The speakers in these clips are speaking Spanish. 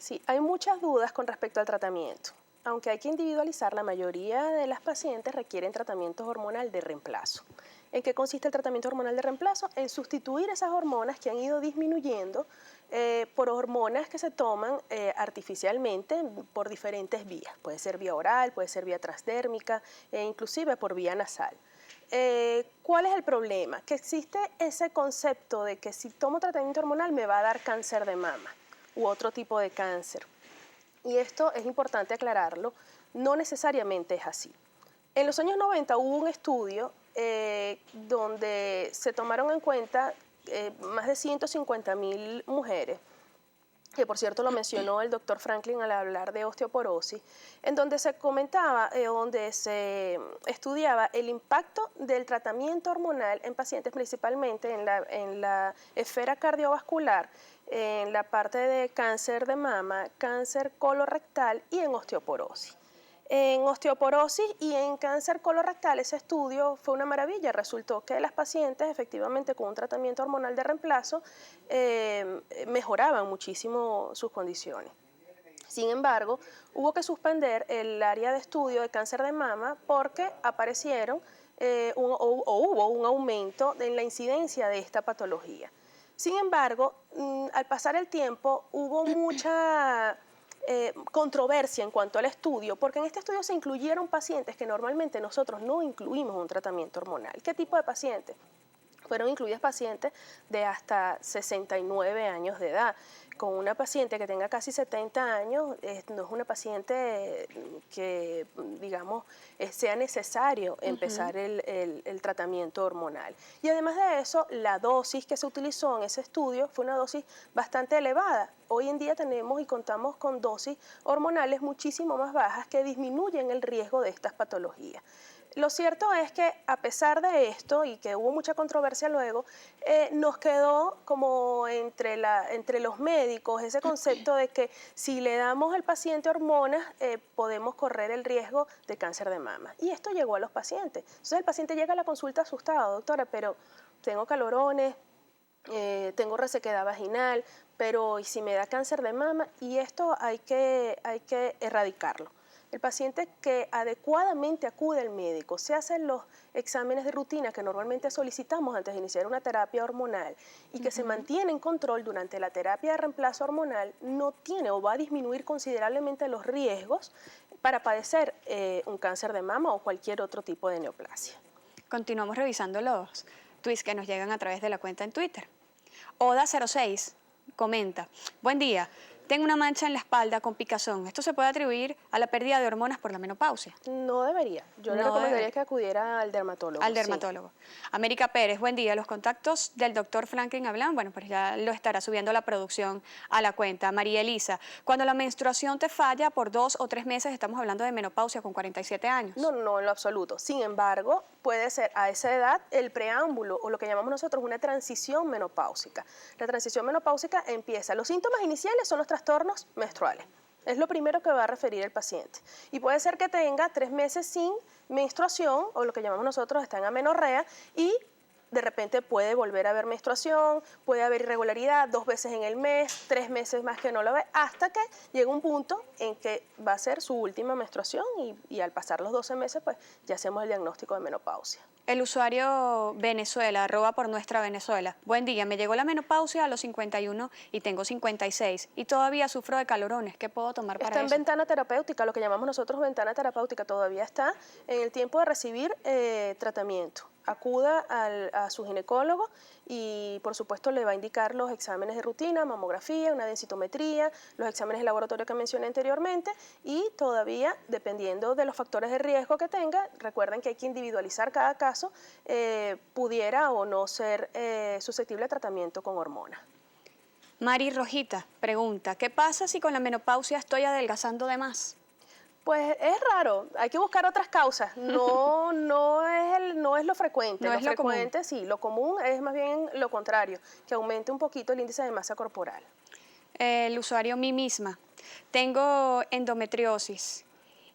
Sí, hay muchas dudas con respecto al tratamiento. Aunque hay que individualizar, la mayoría de las pacientes requieren tratamiento hormonal de reemplazo. ¿En qué consiste el tratamiento hormonal de reemplazo? En sustituir esas hormonas que han ido disminuyendo por hormonas que se toman artificialmente por diferentes vías. Puede ser vía oral, puede ser vía transdérmica e inclusive por vía nasal. ¿Cuál es el problema? Que existe ese concepto de que si tomo tratamiento hormonal me va a dar cáncer de mama u otro tipo de cáncer. Y esto es importante aclararlo, no necesariamente es así. En los años 90 hubo un estudio donde se tomaron en cuenta más de 150.000 mujeres, que por cierto lo mencionó el doctor Franklin al hablar de osteoporosis, en donde se comentaba, donde se estudiaba el impacto del tratamiento hormonal en pacientes, principalmente en la esfera cardiovascular, en la parte de cáncer de mama, cáncer colorectal y en osteoporosis. En osteoporosis y en cáncer colorectal ese estudio fue una maravilla. Resultó que las pacientes efectivamente con un tratamiento hormonal de reemplazo mejoraban muchísimo sus condiciones. Sin embargo, hubo que suspender el área de estudio de cáncer de mama porque aparecieron hubo un aumento en la incidencia de esta patología. Sin embargo, al pasar el tiempo hubo mucha controversia en cuanto al estudio, porque en este estudio se incluyeron pacientes que normalmente nosotros no incluimos en un tratamiento hormonal. ¿Qué tipo de pacientes? Fueron incluidas pacientes de hasta 69 años de edad. Con una paciente que tenga casi 70 años, no es una paciente que, digamos, sea necesario empezar el tratamiento hormonal. Y además de eso, la dosis que se utilizó en ese estudio fue una dosis bastante elevada. Hoy en día tenemos y contamos con dosis hormonales muchísimo más bajas que disminuyen el riesgo de estas patologías. Lo cierto es que a pesar de esto y que hubo mucha controversia luego, nos quedó como entre los médicos ese concepto de que si le damos al paciente hormonas podemos correr el riesgo de cáncer de mama. Y esto llegó a los pacientes. Entonces el paciente llega a la consulta asustado, doctora, pero tengo calorones, tengo resequedad vaginal, pero ¿y si me da cáncer de mama? Y esto hay que erradicarlo. El paciente que adecuadamente acude al médico, se hacen los exámenes de rutina que normalmente solicitamos antes de iniciar una terapia hormonal y que se mantiene en control durante la terapia de reemplazo hormonal, no tiene o va a disminuir considerablemente los riesgos para padecer un cáncer de mama o cualquier otro tipo de neoplasia. Continuamos revisando los tweets que nos llegan a través de la cuenta en Twitter. Oda06 comenta: buen día, tengo una mancha en la espalda con picazón. ¿Esto se puede atribuir a la pérdida de hormonas por la menopausia? No debería. Yo le No recomendaría debería. que acudiera al dermatólogo. Al Sí. dermatólogo. América Pérez, buen día. Los contactos del doctor Franklin hablan, bueno, pues ya lo estará subiendo la producción a la cuenta. María Elisa, cuando la menstruación te falla por 2 o 3 meses, estamos hablando de menopausia con 47 años. No, no, en lo absoluto. Sin embargo, puede ser a esa edad el preámbulo o lo que llamamos nosotros una transición menopáusica. La transición menopáusica empieza. Los síntomas iniciales son los trastornos menstruales. Es lo primero que va a referir el paciente. Y puede ser que tenga 3 meses sin menstruación, o lo que llamamos nosotros está en amenorrea, y de repente puede volver a haber menstruación, puede haber irregularidad 2 veces en el mes, 3 meses más que no lo ve, hasta que llega un punto en que va a ser su última menstruación y al pasar los 12 meses, pues ya hacemos el diagnóstico de menopausia. El usuario Venezuela, @por nuestra Venezuela. Buen día, me llegó la menopausia a los 51 y tengo 56 y todavía sufro de calorones. ¿Qué puedo tomar para Está en eso? ventana terapéutica, lo que llamamos nosotros ventana terapéutica, todavía está en el tiempo de recibir tratamiento. Acuda a su ginecólogo y por supuesto le va a indicar los exámenes de rutina, mamografía, una densitometría, los exámenes de laboratorio que mencioné anteriormente y todavía, dependiendo de los factores de riesgo que tenga, recuerden que hay que individualizar cada caso, pudiera o no ser susceptible a tratamiento con hormonas. Mari Rojita pregunta, ¿qué pasa si con la menopausia estoy adelgazando de más? Pues es raro, hay que buscar otras causas. No es lo frecuente. No Lo es lo común. frecuente, sí, lo común es más bien lo contrario, que aumente un poquito el índice de masa corporal. El usuario mí misma. Tengo endometriosis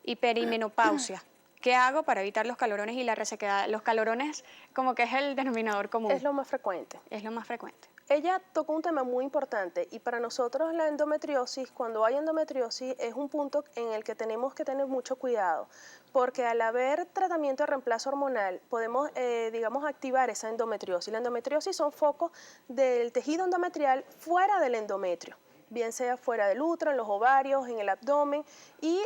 y perimenopausia. ¿Qué hago para evitar los calorones y la resequedad? Los calorones como que es el denominador común. Es lo más frecuente. Es lo más frecuente. Ella tocó un tema muy importante y para nosotros la endometriosis, cuando hay endometriosis, es un punto en el que tenemos que tener mucho cuidado, porque al haber tratamiento de reemplazo hormonal, podemos, digamos, activar esa endometriosis. La endometriosis son focos del tejido endometrial fuera del endometrio, bien sea fuera del útero, en los ovarios, en el abdomen, y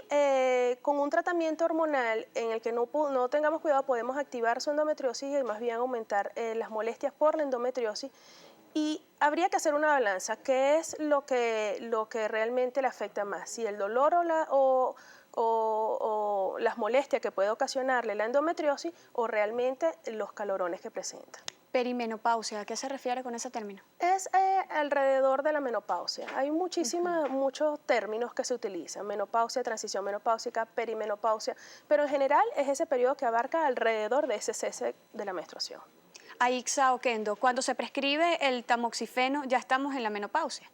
con un tratamiento hormonal en el que no tengamos cuidado podemos activar su endometriosis y más bien aumentar las molestias por la endometriosis. Y habría que hacer una balanza, ¿qué es lo que realmente le afecta más? Si el dolor o las molestias que puede ocasionarle la endometriosis o realmente los calorones que presenta. Perimenopausia, ¿a qué se refiere con ese término? Es alrededor de la menopausia. Hay muchos términos que se utilizan, menopausia, transición menopáusica, perimenopausia, pero en general es ese periodo que abarca alrededor de ese cese de la menstruación. Aixa o Kendo, cuando se prescribe el tamoxifeno, ya estamos en la menopausia.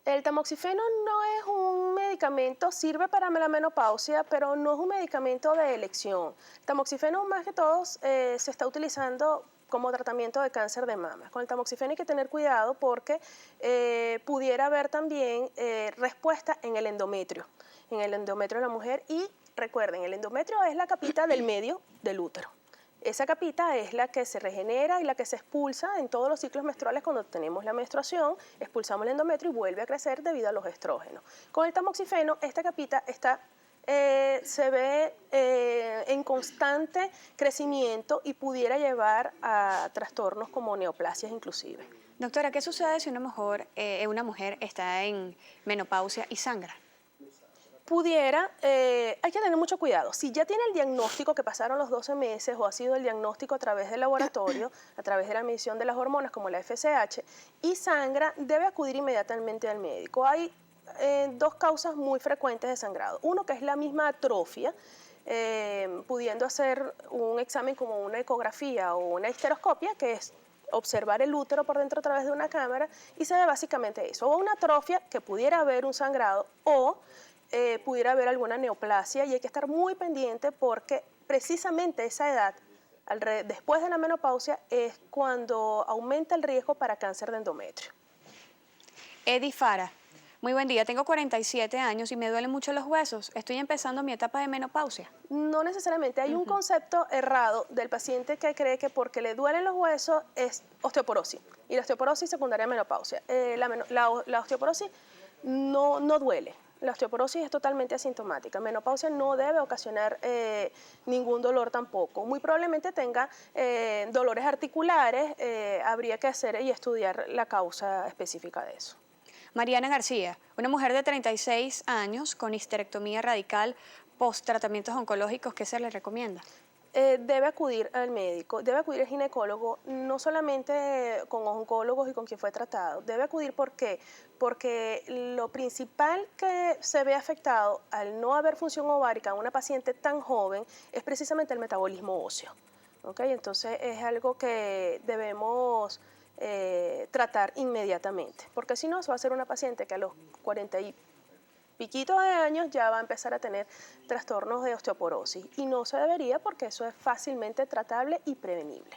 El tamoxifeno no es un medicamento, sirve para la menopausia, pero no es un medicamento de elección. El tamoxifeno más que todo se está utilizando como tratamiento de cáncer de mama. Con el tamoxifeno hay que tener cuidado porque pudiera haber también respuesta en el endometrio de la mujer. Y recuerden, el endometrio es la capita del medio del útero. Esa capita es la que se regenera y la que se expulsa en todos los ciclos menstruales cuando tenemos la menstruación, expulsamos el endometrio y vuelve a crecer debido a los estrógenos. Con el tamoxifeno, esta capita se ve en constante crecimiento y pudiera llevar a trastornos como neoplasias inclusive. Doctora, ¿qué sucede si una mujer está en menopausia y sangra? Hay que tener mucho cuidado. Si ya tiene el diagnóstico que pasaron los 12 meses o ha sido el diagnóstico a través del laboratorio, a través de la medición de las hormonas como la FSH, y sangra, debe acudir inmediatamente al médico. Hay dos causas muy frecuentes de sangrado. Uno que es la misma atrofia, pudiendo hacer un examen como una ecografía o una histeroscopia, que es observar el útero por dentro a través de una cámara, y se ve básicamente eso, o una atrofia que pudiera haber un sangrado o pudiera haber alguna neoplasia, y hay que estar muy pendiente porque precisamente esa edad, después de la menopausia, es cuando aumenta el riesgo para cáncer de endometrio. Eddie Fara, muy buen día, tengo 47 años y me duelen mucho los huesos, estoy empezando mi etapa de menopausia. No necesariamente, hay un concepto errado del paciente que cree que porque le duelen los huesos es osteoporosis, y la osteoporosis secundaria a menopausia. La osteoporosis no duele. La osteoporosis es totalmente asintomática. Menopausia no debe ocasionar ningún dolor tampoco. Muy probablemente tenga dolores articulares. Habría que hacer y estudiar la causa específica de eso. Mariana García, una mujer de 36 años con histerectomía radical post tratamientos oncológicos, ¿qué se le recomienda? Debe acudir al médico, debe acudir al ginecólogo, no solamente con oncólogos y con quien fue tratado. Debe acudir, ¿por qué? Porque lo principal que se ve afectado al no haber función ovárica en una paciente tan joven es precisamente el metabolismo óseo. ¿Okay? Entonces es algo que debemos tratar inmediatamente, porque si no, eso va a ser una paciente que a los 40 y piquitos de años ya va a empezar a tener trastornos de osteoporosis, y no se debería porque eso es fácilmente tratable y prevenible.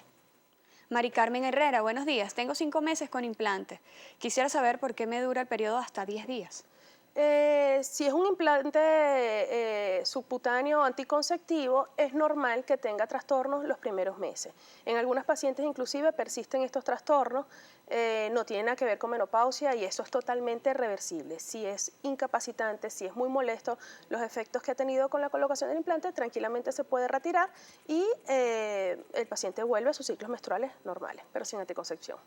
Mari Carmen Herrera, buenos días, tengo 5 meses con implante. Quisiera saber por qué me dura el periodo hasta 10 días. Si es un implante subcutáneo anticonceptivo, es normal que tenga trastornos los primeros meses. En algunas pacientes inclusive persisten estos trastornos, no tienen nada que ver con menopausia y eso es totalmente reversible. Si es incapacitante, si es muy molesto, los efectos que ha tenido con la colocación del implante tranquilamente se puede retirar y el paciente vuelve a sus ciclos menstruales normales, pero sin anticoncepción.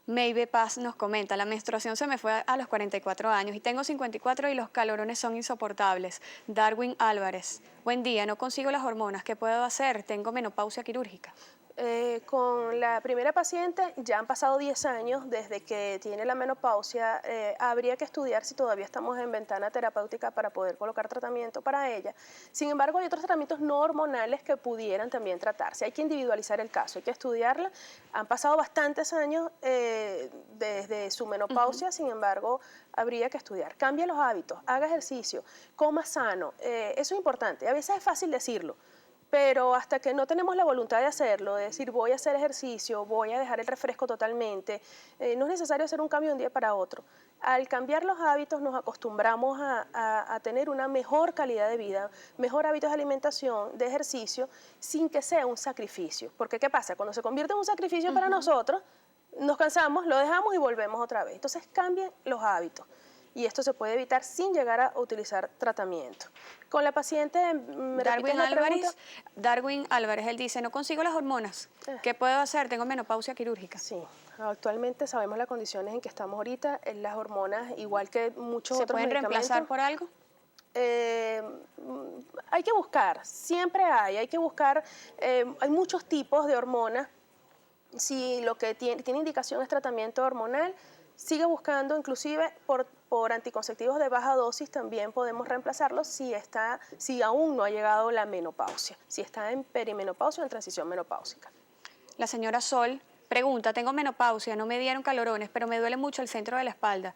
Maybe Paz nos comenta, la menstruación se me fue a los 44 años y tengo 54 y los calorones son insoportables. Darwin Álvarez, buen día, no consigo las hormonas, ¿qué puedo hacer? Tengo menopausia quirúrgica. Con la primera paciente ya han pasado 10 años desde que tiene la menopausia. Habría que estudiar si todavía estamos en ventana terapéutica para poder colocar tratamiento para ella. Sin embargo, hay otros tratamientos no hormonales que pudieran también tratarse. Hay que individualizar el caso, hay que estudiarla. Han pasado bastantes años desde su menopausia, sin embargo, habría que estudiar. Cambie los hábitos, haga ejercicio, coma sano. Eso es importante. A veces es fácil decirlo, Pero hasta que no tenemos la voluntad de hacerlo, de decir voy a hacer ejercicio, voy a dejar el refresco totalmente, no es necesario hacer un cambio de un día para otro. Al cambiar los hábitos nos acostumbramos a tener una mejor calidad de vida, mejor hábitos de alimentación, de ejercicio, sin que sea un sacrificio. Porque ¿qué pasa? Cuando se convierte en un sacrificio para nosotros, nos cansamos, lo dejamos y volvemos otra vez. Entonces cambien los hábitos. Y esto se puede evitar sin llegar a utilizar tratamiento. Con la paciente, ¿me repites la pregunta? Darwin Álvarez, él dice, no consigo las hormonas. ¿Qué puedo hacer? Tengo menopausia quirúrgica. Sí, actualmente sabemos las condiciones en que estamos ahorita. Las hormonas, igual que muchos ¿Se otros pueden medicamentos, reemplazar por algo? Hay que buscar, siempre hay que buscar, hay muchos tipos de hormonas. Si lo que tiene indicación es tratamiento hormonal, sigue buscando, inclusive por anticonceptivos de baja dosis también podemos reemplazarlos si aún no ha llegado la menopausia, si está en perimenopausia o en transición menopáusica. La señora Sol pregunta, tengo menopausia, no me dieron calorones, pero me duele mucho el centro de la espalda.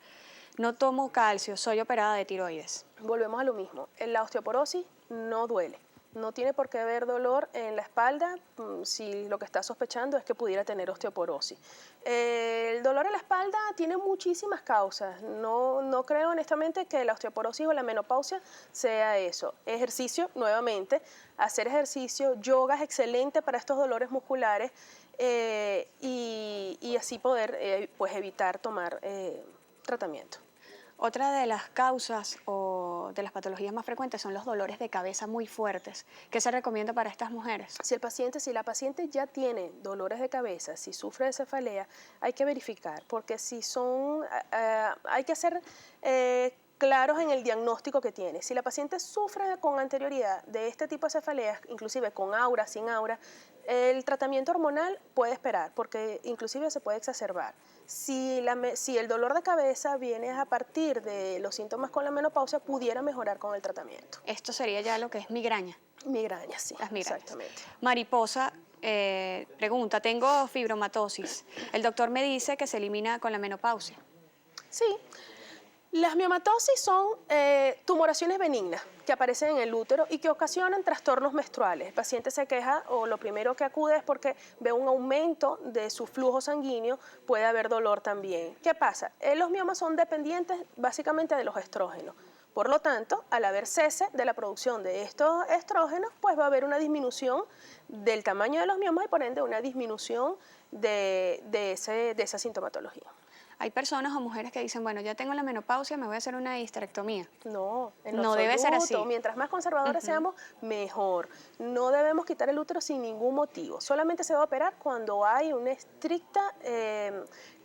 No tomo calcio, soy operada de tiroides. Volvemos a lo mismo, la osteoporosis no duele. No tiene por qué haber dolor en la espalda si lo que está sospechando es que pudiera tener osteoporosis. El dolor en la espalda tiene muchísimas causas. No creo honestamente que la osteoporosis o la menopausia sea eso. Ejercicio, nuevamente, hacer ejercicio, yoga es excelente para estos dolores musculares y así poder pues evitar tomar tratamiento. Otra de las causas o de las patologías más frecuentes son los dolores de cabeza muy fuertes. ¿Qué se recomienda para estas mujeres? Si la paciente ya tiene dolores de cabeza, si sufre de cefalea, hay que verificar, porque si hay que ser claros en el diagnóstico que tiene. Si la paciente sufre con anterioridad de este tipo de cefaleas, inclusive con aura, sin aura, el tratamiento hormonal puede esperar, porque inclusive se puede exacerbar. Si el dolor de cabeza viene a partir de los síntomas con la menopausia, pudiera mejorar con el tratamiento. Esto sería ya lo que es migraña. Migraña, sí. Las migrañas. Exactamente. Mariposa pregunta, tengo fibromatosis. El doctor me dice que se elimina con la menopausia. Sí. Las miomatosis son tumoraciones benignas que aparecen en el útero y que ocasionan trastornos menstruales. El paciente se queja o lo primero que acude es porque ve un aumento de su flujo sanguíneo, puede haber dolor también. ¿Qué pasa? Los miomas son dependientes básicamente de los estrógenos. Por lo tanto, al haber cese de la producción de estos estrógenos, pues va a haber una disminución del tamaño de los miomas y por ende una disminución de esa sintomatología. Hay personas o mujeres que dicen, bueno, ya tengo la menopausia, me voy a hacer una histerectomía. No, no debe ser así. Mientras más conservadores seamos, mejor. No debemos quitar el útero sin ningún motivo. Solamente se va a operar cuando hay una estricta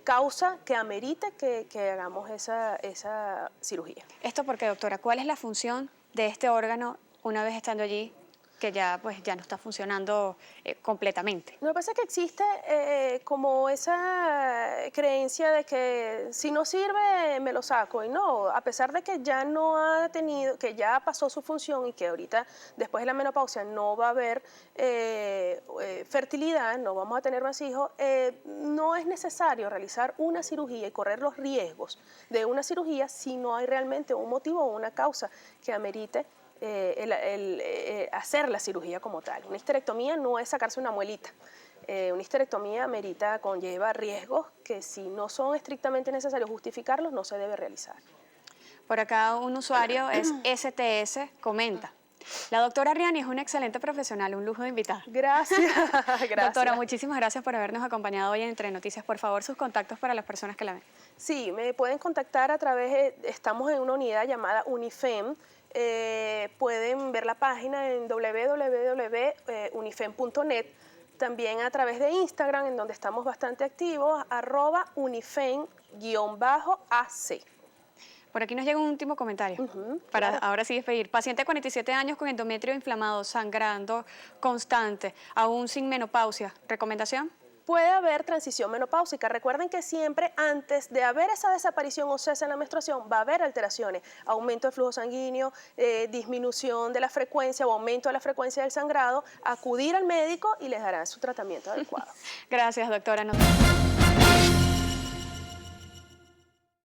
causa que amerite que hagamos esa cirugía. ¿Esto por qué, doctora? ¿Cuál es la función de este órgano una vez estando allí, que ya no está funcionando completamente? Lo que pasa es que existe como esa creencia de que si no sirve me lo saco, y no, a pesar de que ya no ha tenido, que ya pasó su función y que ahorita después de la menopausia no va a haber fertilidad, no vamos a tener más hijos, no es necesario realizar una cirugía y correr los riesgos de una cirugía si no hay realmente un motivo o una causa que amerite hacer la cirugía como tal. Una histerectomía no es sacarse una muelita. Una histerectomía conlleva riesgos que si no son estrictamente necesarios justificarlos, no se debe realizar. Por acá un usuario es STS, comenta. La doctora Riani es una excelente profesional, un lujo de invitada. Gracias. Gracias. Doctora, muchísimas gracias por habernos acompañado hoy en Entre Noticias. Por favor, sus contactos para las personas que la ven. Sí, me pueden contactar a través estamos en una unidad llamada Unifem. Pueden ver la página en www.unifem.net, también a través de Instagram, en donde estamos bastante activos, @unifem_ac. Por aquí nos llega un último comentario, para claro. ahora sí despedir. Paciente de 47 años con endometrio inflamado, sangrando constante, aún sin menopausia. ¿Recomendación? Puede haber transición menopáusica. Recuerden que siempre antes de haber esa desaparición o cese en la menstruación va a haber alteraciones, aumento del flujo sanguíneo, disminución de la frecuencia o aumento de la frecuencia del sangrado, acudir al médico y les dará su tratamiento adecuado. Gracias, doctora.